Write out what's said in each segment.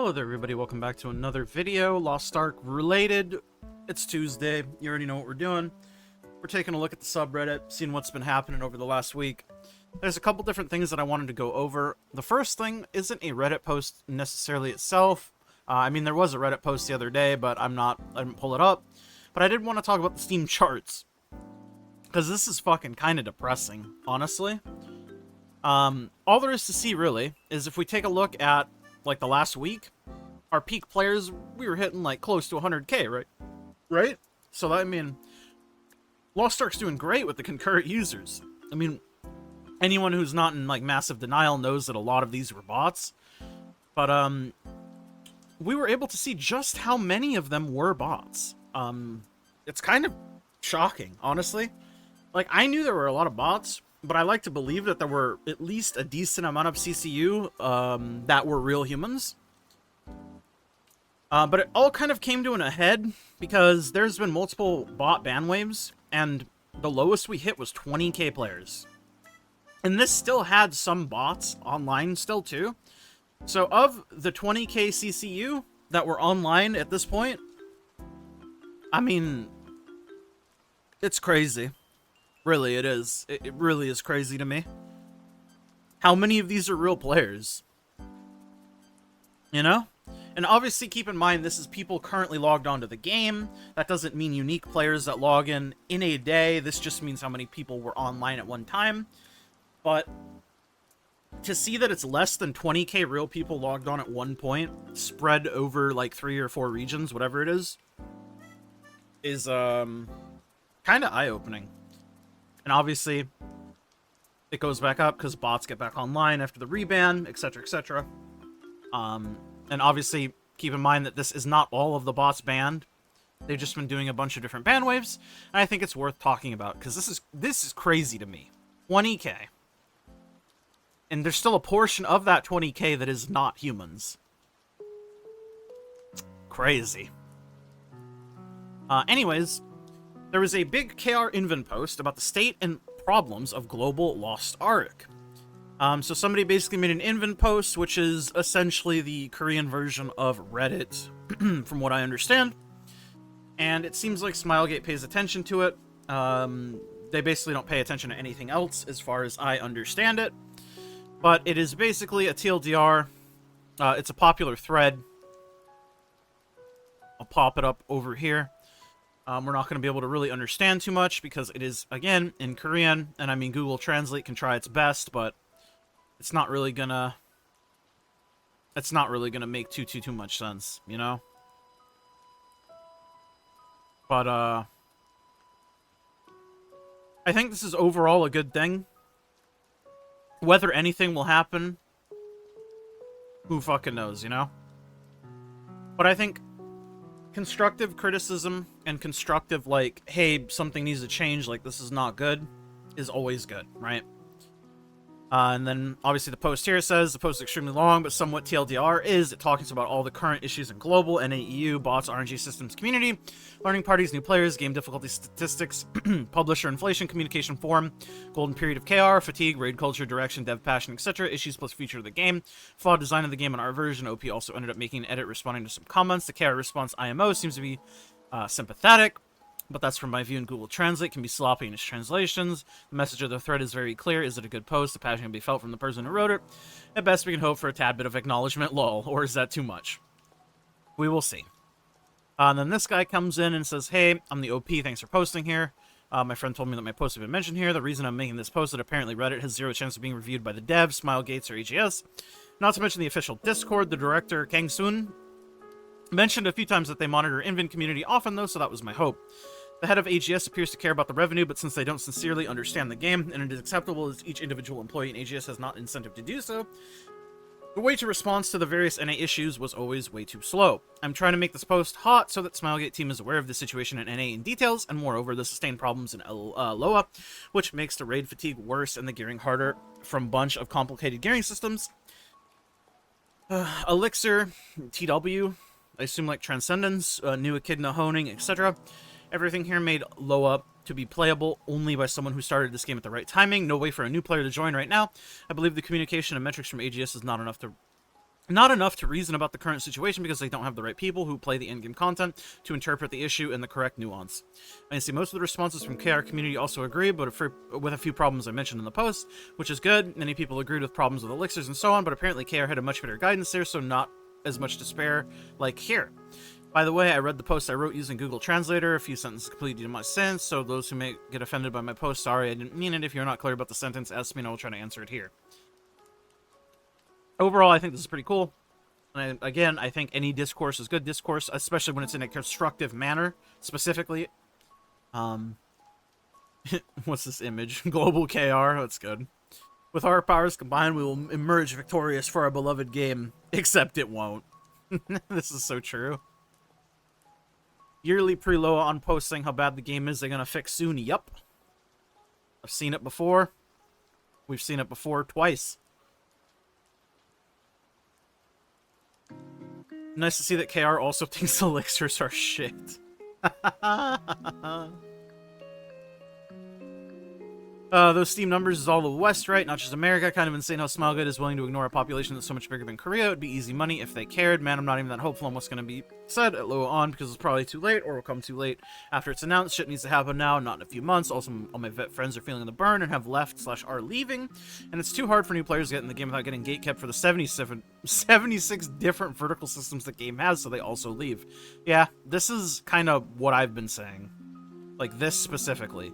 Hello there everybody, welcome back to another video, Lost Ark related. It's Tuesday, you already know what we're doing. We're taking a look at the subreddit, seeing what's been happening over the last week. There's a couple different things that I wanted to go over. The first thing isn't a Reddit post necessarily itself. I mean, there was a Reddit post the other day, but I didn't pull it up. But I did want to talk about the Steam charts. Because this is fucking kind of depressing, honestly. All there is to see, really, is if we take a look at like the last week, our peak players, we were hitting like close to 100k, right? Right? So that, I mean, Lost Ark's doing great with the concurrent users. I mean, anyone who's not in like massive denial knows that a lot of these were bots. But we were able to see just how many of them were bots. It's kind of shocking, honestly. Like, I knew there were a lot of bots, but I like to believe that there were at least a decent amount of CCU that were real humans. But it all kind of came to a head because there's been multiple bot ban waves, and the lowest we hit was 20k players. And this still had some bots online still too. So of the 20k CCU that were online at this point, I mean, it's crazy. Really, it is. It really is crazy to me. How many of these are real players? You know? And obviously, keep in mind, this is people currently logged onto the game. That doesn't mean unique players that log in a day. This just means how many people were online at one time. But to see that it's less than 20k real people logged on at one point, spread over like 3 or 4 regions, whatever it is kind of eye-opening. And obviously, it goes back up because bots get back online after the reban, etc., etc. And obviously, keep in mind that this is not all of the bots banned. They've just been doing a bunch of different ban waves, and I think it's worth talking about because this is crazy to me. 20k, and there's still a portion of that 20k that is not humans. Crazy. Anyways. There was a big KR inven post about the state and problems of global Lost Ark. So somebody basically made an inven post, which is essentially the Korean version of Reddit, from what I understand. And it seems like Smilegate pays attention to it. They basically don't pay attention to anything else, as far as I understand it. But it is basically a TLDR. It's a popular thread. I'll pop it up over here. We're not going to be able to really understand too much because it is, again, in Korean. And I mean, Google Translate can try its best, but it's not really gonna make too much sense, you know? But, I think this is overall a good thing. Whether anything will happen, who fucking knows, you know? But I think constructive criticism and constructive, like, hey, something needs to change, like, this is not good, is always good, right? And then, obviously, the post here says, the post is extremely long, but somewhat TLDR is, it talks about all the current issues in global, NAEU, bots, RNG systems, community, learning parties, new players, game difficulty statistics, publisher inflation, communication forum, golden period of KR, fatigue, raid culture, direction, dev passion, etc., issues plus feature of the game, flawed design of the game, and our version. OP also ended up making an edit responding to some comments. The KR response IMO seems to be sympathetic, but that's from my view, in Google Translate can be sloppy in its translations. The message of the thread is very clear. Is it a good post? The passion can be felt from the person who wrote it. At best, we can hope for a tad bit of acknowledgement, lol. Or is that too much? We will see. And then this guy comes in and says, hey, I'm the OP. Thanks for posting here. My friend told me that my post had been mentioned here. The reason I'm making this post is that apparently Reddit has zero chance of being reviewed by the devs, Smilegates, or AGS. Not to mention the official Discord. The director, Kang Soon, mentioned a few times that they monitor inven community often, though, so that was my hope. The head of AGS appears to care about the revenue, but since they don't sincerely understand the game, and it is acceptable as each individual employee in AGS has not incentive to do so, the way to respond to the various NA issues was always way too slow. I'm trying to make this post hot so that Smilegate team is aware of the situation in NA in details, and moreover, the sustained problems in LOA, which makes the raid fatigue worse and the gearing harder from bunch of complicated gearing systems. Elixir, TW, I assume like Transcendence, new Echidna honing, etc. Everything here made Loa to be playable only by someone who started this game at the right timing. No way for a new player to join right now. I believe the communication and metrics from AGS is not enough to Not enough to reason about the current situation because they don't have the right people who play the in-game content to interpret the issue in the correct nuance. I see most of the responses from KR community also agree, but with a few problems I mentioned in the post, which is good. Many people agreed with problems with elixirs and so on, but apparently KR had a much better guidance there, so not as much despair like here. By the way, I read the post I wrote using Google Translator. A few sentences completely didn't make sense, so those who may get offended by my post, sorry, I didn't mean it. If you're not clear about the sentence, ask me and I will try to answer it here. Overall, I think this is pretty cool. And again, I think any discourse is good discourse, especially when it's in a constructive manner, specifically. What's this image? Global KR, that's good. With our powers combined, we will emerge victorious for our beloved game. Except it won't. This is so true. Yearly preload on posting how bad the game is they're gonna fix soon. Yup. I've seen it before. We've seen it before twice. Nice to see that KR also thinks elixirs are shit. Those Steam numbers is all the West, right? Not just America. Kind of insane how Smilegood is willing to ignore a population that's so much bigger than Korea. It would be easy money if they cared. Man, I'm not even that hopeful on what's going to be said at Low On because it's probably too late or will come too late after it's announced. Shit needs to happen now, not in a few months. Also, all my vet friends are feeling the burn and have left/are leaving. And it's too hard for new players to get in the game without getting gatekept for the 76 different vertical systems the game has, so they also leave. Yeah, this is kind of what I've been saying. Like, this specifically.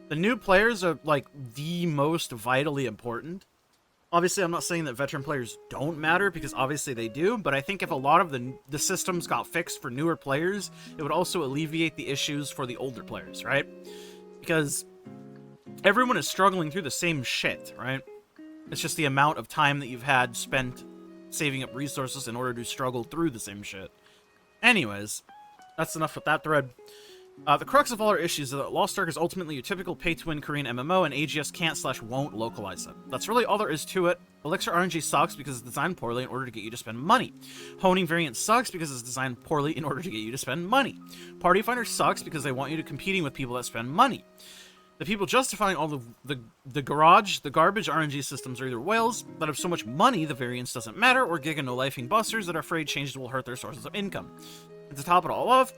The new players are, like, the most vitally important. Obviously, I'm not saying that veteran players don't matter, because obviously they do, but I think if a lot of the systems got fixed for newer players, it would also alleviate the issues for the older players, right? Because everyone is struggling through the same shit, right? It's just the amount of time that you've had spent saving up resources in order to struggle through the same shit. Anyways, that's enough with that thread. The crux of all our issues is that Lost Ark is ultimately your typical pay-to-win Korean MMO, and AGS can't/won't localize it. That's really all there is to it. Elixir RNG sucks because it's designed poorly in order to get you to spend money. Honing variant sucks because it's designed poorly in order to get you to spend money. Party Finder sucks because they want you to competing with people that spend money. The people justifying all the garbage RNG systems are either whales that have so much money the variance doesn't matter, or Giga no-lifing busters that are afraid changes will hurt their sources of income. And to top it all off,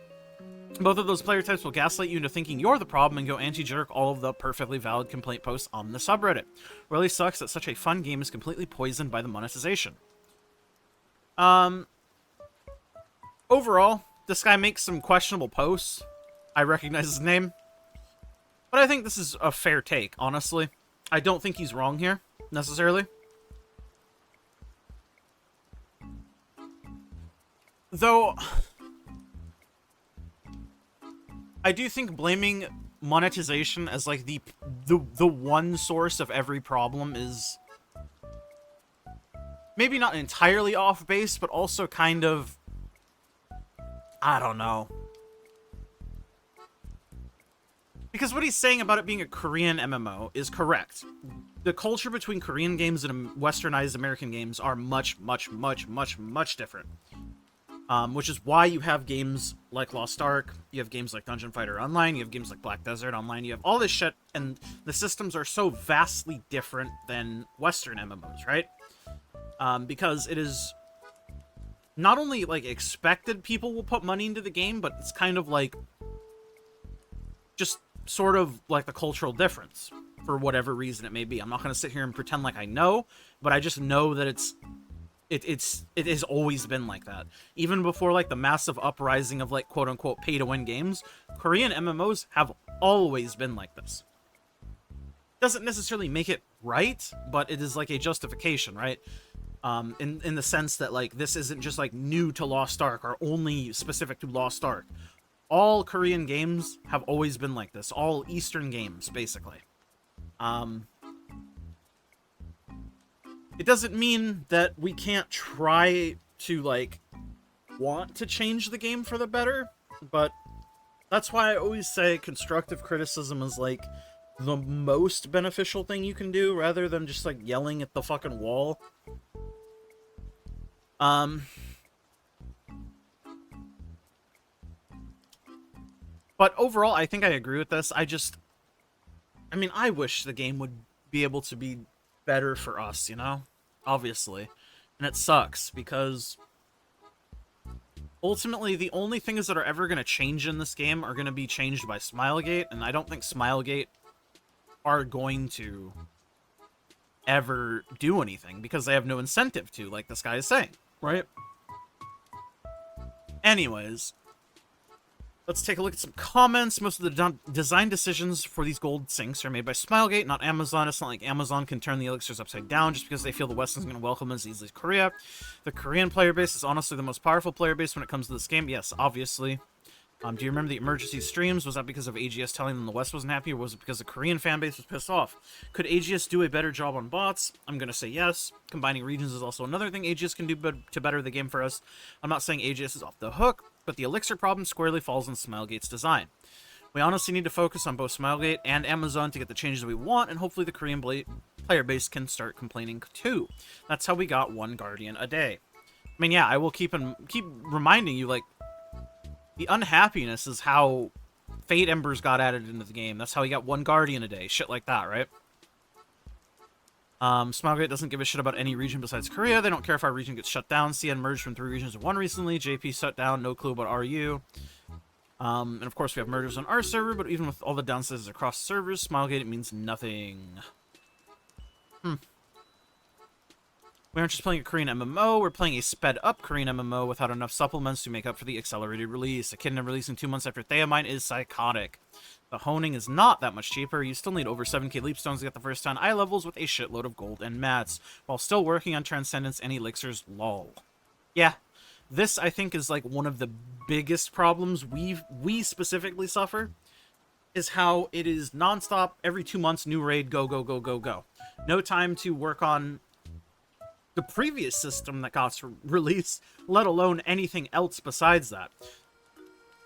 both of those player types will gaslight you into thinking you're the problem and go anti-jerk all of the perfectly valid complaint posts on the subreddit. Really sucks that such a fun game is completely poisoned by the monetization. Overall, this guy makes some questionable posts. I recognize his name. But I think this is a fair take, honestly. I don't think he's wrong here, necessarily. Though I do think blaming monetization as like the one source of every problem is maybe not entirely off base, but also kind of, I don't know. Because what he's saying about it being a Korean MMO is correct. The culture between Korean games and westernized American games are much different. Which is why you have games like Lost Ark, you have games like Dungeon Fighter Online, you have games like Black Desert Online, you have all this shit, and the systems are so vastly different than Western MMOs, right? Because it is not only, like, expected people will put money into the game, but it's kind of, like, just sort of, like, the cultural difference, for whatever reason it may be. I'm not going to sit here and pretend like I know, but I just know that it has always been like that. Even before, like, the massive uprising of, like, quote-unquote pay-to-win games, Korean MMOs have always been like this. Doesn't necessarily make it right, but it is, like, a justification, right? In the sense that, like, this isn't just, like, new to Lost Ark or only specific to Lost Ark. All Korean games have always been like this. All Eastern games, basically. It doesn't mean that we can't try to, like, want to change the game for the better, but that's why I always say constructive criticism is, like, the most beneficial thing you can do, rather than just, like, yelling at the fucking wall. But overall, I think I agree with this. I mean, I wish the game would be able to be better for us, you know? Obviously. And it sucks, because ultimately the only things that are ever going to change in this game are going to be changed by Smilegate, and I don't think Smilegate are going to ever do anything, because they have no incentive to, like this guy is saying, right? Anyways, let's take a look at some comments. Most of the design decisions for these gold sinks are made by Smilegate, not Amazon. It's not like Amazon can turn the elixirs upside down just because they feel the West is going to welcome them as easily as Korea. The Korean player base is honestly the most powerful player base when it comes to this game. Yes, obviously. Do you remember the emergency streams? Was that because of AGS telling them the West wasn't happy, or was it because the Korean fanbase was pissed off? Could AGS do a better job on bots? I'm going to say yes. Combining regions is also another thing AGS can do to better the game for us. I'm not saying AGS is off the hook, but the elixir problem squarely falls on Smilegate's design. We honestly need to focus on both Smilegate and Amazon to get the changes we want, and hopefully the Korean player base can start complaining too. That's how we got one Guardian a day. I mean, yeah, I will keep reminding you, like, the unhappiness is how Fate Embers got added into the game. That's how he got one Guardian a day. Shit like that, right? Smilegate doesn't give a shit about any region besides Korea. They don't care if our region gets shut down. CN merged from 3 regions to 1 recently. JP shut down. No clue about RU. And of course we have mergers on our server, but even with all the downsides across servers, Smilegate, it means nothing. We aren't just playing a Korean MMO, we're playing a sped-up Korean MMO without enough supplements to make up for the accelerated release. A Kingdom releasing 2 months after Theamine is psychotic. The honing is not that much cheaper. You still need over 7k leapstones to get the first 10 eye levels with a shitload of gold and mats, while still working on Transcendence and Elixirs, lol. Yeah, this, I think, is like one of the biggest problems we specifically suffer, is how it is non-stop, every 2 months, new raid, go, go, go, go, go. No time to work on the previous system that got released, let alone anything else besides that.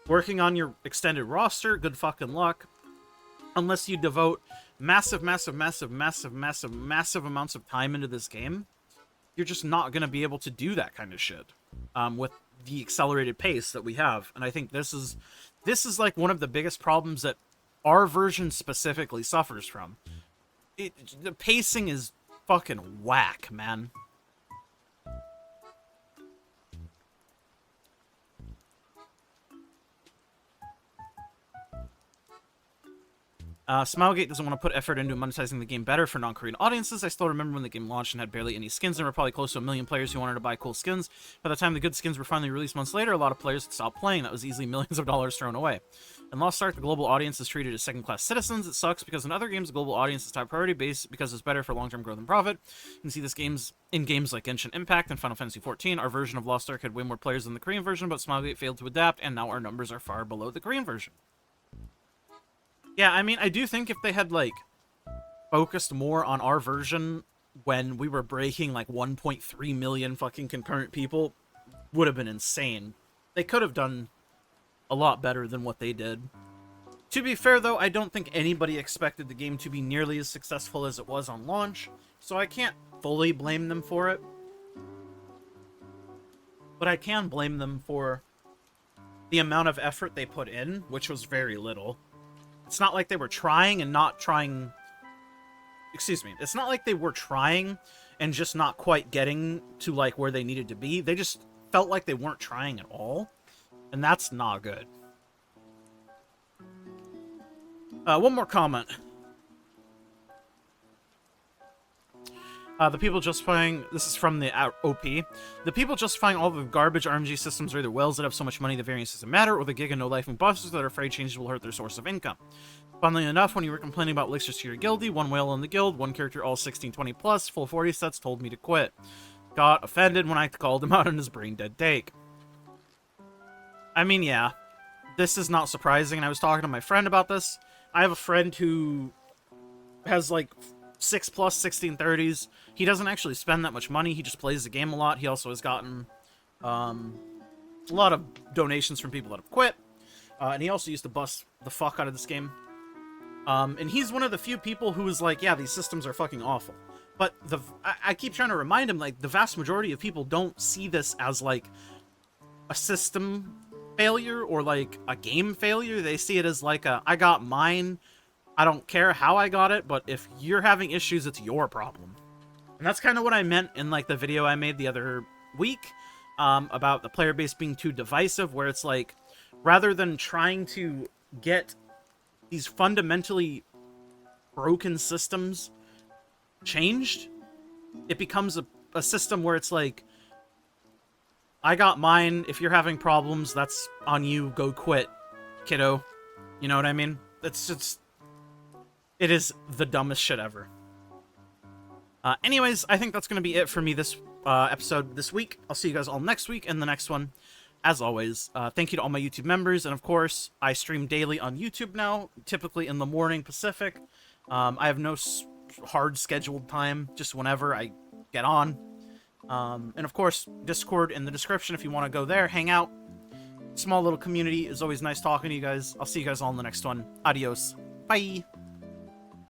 Working on your extended roster, good fucking luck. Unless you devote massive amounts of time into this game, you're just not going to be able to do that kind of shit with the accelerated pace that we have. And I think this is like one of the biggest problems that our version specifically suffers from. The pacing is fucking whack, man. Smilegate doesn't want to put effort into monetizing the game better for non-Korean audiences. I still remember when the game launched and had barely any skins. There were probably close to 1 million players who wanted to buy cool skins. By the time the good skins were finally released months later, a lot of players had stopped playing. That was easily millions of dollars thrown away. In Lost Ark, the global audience is treated as second-class citizens. It sucks because in other games, the global audience is top priority based because it's better for long-term growth and profit. You can see this in games like Genshin Impact and Final Fantasy XIV. Our version of Lost Ark had way more players than the Korean version, but Smilegate failed to adapt, and now our numbers are far below the Korean version. Yeah, I mean, I do think if they had, like, focused more on our version when we were breaking, like, 1.3 million fucking concurrent people, would have been insane. They could have done a lot better than what they did. To be fair, though, I don't think anybody expected the game to be nearly as successful as it was on launch, so I can't fully blame them for it. But I can blame them for the amount of effort they put in, which was very little. It's not like they were trying and not trying... Excuse me. It's not like they were trying and just not quite getting to, like, where they needed to be. They just felt like they weren't trying at all. And that's not good. One more comment. The people justifying... This is from the OP. The people justifying all the garbage RNG systems are either whales that have so much money the variance doesn't matter, or the Giga no-life bosses that are afraid changes will hurt their source of income. Funnily enough, when you were complaining about elixirs to your guildie, one whale in the guild, one character all 1620 plus, full 40 sets told me to quit. Got offended when I called him out on his brain-dead take. I mean, yeah. This is not surprising, and I was talking to my friend about this. I have a friend who has, like, 6+ 1630s. He doesn't actually spend that much money. He just plays the game a lot. He also has gotten a lot of donations from people that have quit. And he also used to bust the fuck out of this game. And he's one of the few people who is like, yeah, these systems are fucking awful. But I keep trying to remind him, like, the vast majority of people don't see this as, like, a system failure or, like, a game failure. They see it as, like, I got mine. I don't care how I got it, but if you're having issues, it's your problem. And that's kind of what I meant in, like, the video I made the other week, about the player base being too divisive, where it's like, rather than trying to get these fundamentally broken systems changed, it becomes a system where it's like, I got mine, if you're having problems, that's on you, go quit, kiddo. You know what I mean? It's just... It is the dumbest shit ever. Anyways, I think that's going to be it for me this episode this week. I'll see you guys all next week and the next one. As always, thank you to all my YouTube members, and of course, I stream daily on YouTube now, typically in the morning Pacific. I have no hard scheduled time, just whenever I get on. And of course, Discord in the description if you want to go there, hang out. Small little community. It's always nice talking to you guys. I'll see you guys all in the next one. Adios. Bye.